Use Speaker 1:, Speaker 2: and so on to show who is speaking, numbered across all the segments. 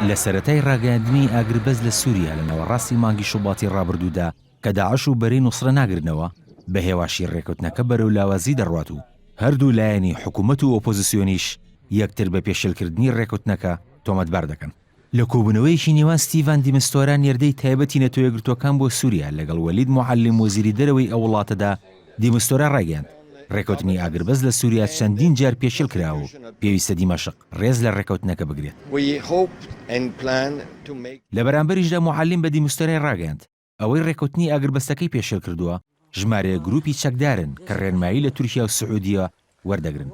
Speaker 1: لە سەرەتای ڕاگەاندنی ئاگربەز لە سووریا لە ناوەڕاستی مانگی شوباتی ڕابردوودا کە داعش و بەرەی نوسرە ناگرنەوە بە هێواشی ڕێکوتنەکە بەرەو لاوازی دەڕوات و هەردوو لایەنی حکوومەت و ئۆپۆزیسیۆنیش یەکتر بە پێشێلکردنی ڕێکوتنەکە تۆمەتبار دەکەن. لە کۆبوونەوەیەکی نێوان ستیڤان دیمستۆرا نێردەی تایبەتی نەتۆ یەکگرتوەکان بۆ سووریا لەگەڵ وەلید موعەلیم وەزیری دەرەوەی ئەو وڵاتەدا دیمستۆرا ڕاگەیاند ڕێکوتنی ئاگربەز لە سووریا چەندین جار پێشێل کراوە و پێویستە دیمەشق ڕێز لە ڕێکوتنەکە بگرێت. لە بەرامبەریشدا موعەلیم بە دیمستۆرای ڕاگەیاند ئەوەی ڕێکوتنی ئاگربەستەکەی پێشێل کردووە ژمارە گروپی چەکدارن کە ڕێنمایی لە تورکیا و سعودیە وەردەگرن.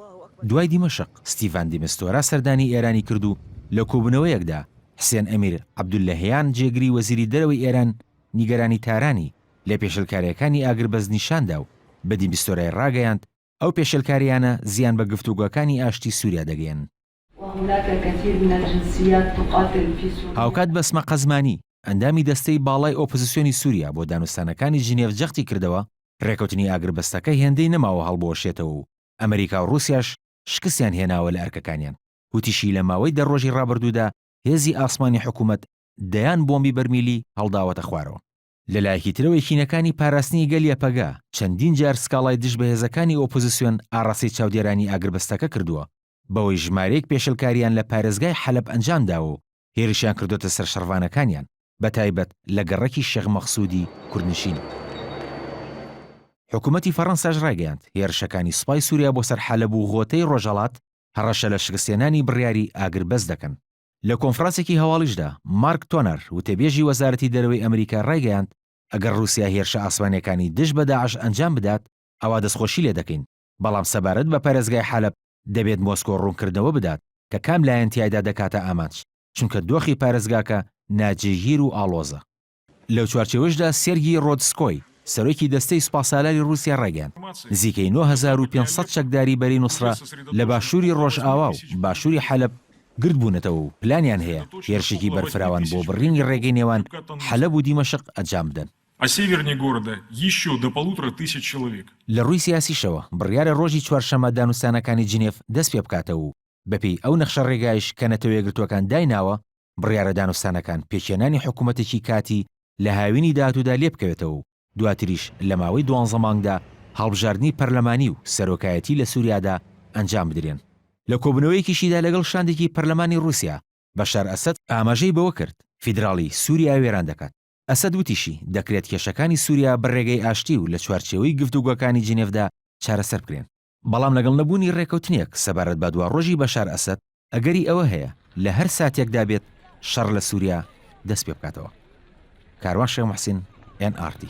Speaker 1: دوای دیمەشق ستیڤان دیمستۆرا سەردانی ئێرانی کرد و لە کۆبوونەوەیەکدا حسێن ئەمیر عەبدوللەهیان جێگری وەزیری دەرەوەی ئێران نیگەرانی تارانی لە پێشێلکاریەکانی ئاگربەز نیشاندا و بە دیمستۆرای ڕاگەیاند ئەو پێشێلکاریانە زیان بە گفتوگۆکانی ئاشتی سووریا دەگەێن. هاوکات بەسمە قەزمانی ئەندامی دەستەی باڵای ئۆپۆزیسیۆنی سووریا بۆ دانوستانەکانی ژنێڤ جەختی کردەوە ڕێکوتنی ئاگربەستەکە هێندەی نەماوە هەڵبۆشێتەوە و ئەمریکا و رووسیاش شکستیان هێناوە لە ئەرکەکانیان. وتیشی لە ماوەی دەڕۆژی ڕابردوودا هێزی ئاسمانی حکوومەت دەیان بۆمبی بەرمیلی هەڵداوەتە خوارەوە. لەلایەکی ترەوەی کینەکانی پاراستنی گەلیە پەگا چەندین جار سکاڵای دژ بە هێزەکانی ئۆپۆزیسیۆن ئاڕاسی چاودێرانی ئاگربەستەکە کردووە بەوەی ژمارەیەک پێشەلکاریان لە پارێزگای حەلەب ئەنجامداوە و هێرشیان کردوتە سەر شەڕڤانەکانیان بە تایبەت لە گەڕەکی شێخ مەخسوودی کوردنشین. حکوومەتی فەڕەنساش ڕاگەیاند هێرشەکانی سوپای سووریا بۆ سەر حەلەب و غۆتەی ڕۆژهەڵات هەڕەشە لە شکستێنانی بڕیاری ئاگربەز دەکەن. لە کۆنفرانسێکی هەواڵیشدا مارک تۆنەر وتەبێژی وەزارەتی دەرەوەی ئەمریکا ڕاگەیاند ئەگەر رووسیا هێرشە ئاسمانیەکانی دژ بە داعش ئەنجام بدات ئەوا دەستخۆشی لێ دەکەین، بەڵام سەبارەت بە پارێزگای حەلەب دەبێت مۆسکۆ ڕوونکردنەوە بدات کە کام لایەن تیایدا دەکاتە ئامانج، چونکە دۆخی پارێزگاکە ناجێگیر و ئاڵۆزە. لەو چوارچێوەشدا سێرگی ڕۆدسکۆی سەرۆکی دەستەی سوپاسالاری رووسیا ڕاگەیاند نزیکەی 9500 چەکداری بەری نوسرە لە باشووری ڕۆژئاوا و باشووری حەلەب گرت بوونەتەوە و پلانیان هەیە هێرشێکی بەرفراوان بۆ بڕینی ڕێگەی نێوان حەلەب و دیمەشق ئەنجام بدەن. لە ڕووی سیاسیشەوە بڕیارە ڕۆژی چوارشەممە دانوستانەکانی جنێڤ دەست پێ بکاتەوە و بەپێی ئەو نەخشە ڕێگایش کە نەتەوە یەکگرتووەکان دایناوە بڕیارە دانوستانەکان پێکێنانی حکوومەتێکی کاتی لە هاوینی داهاتوودا لێ بکەوێتەوە و دواتریش لە ماوەی 12 مانگدا هەڵبژاردننی پەرلەمانی و سەرۆکایەتی لە سووریادا ئەنجام بدرێن. لە کۆبوونەوەیەکیشیدا لەگەڵ شاندێکی پەرلەمانی رووسیا بەشار ئەسەد ئاماژەی بەوە کرد فیدراڵی سووریا وێران دەکات. ئەسەد وتیشی دەکرێت کێشەکانی سووریا بەڕێگەی ئاشتی و لە چوارچێوەی گفتوگۆکانی جنێڤدا چارەسەر بکرێن. بەڵام لەگەڵ نەبوونی ڕێکەوتنێک سەبارەت بە دوا ڕۆژی بەشار ئەسەد ئەگەری ئەوە هەیە لە هەر ساتێکدا بێت شەڕ لە سووریا دەست پێ بکاتەوە. کاروان شێخ موحسین NRT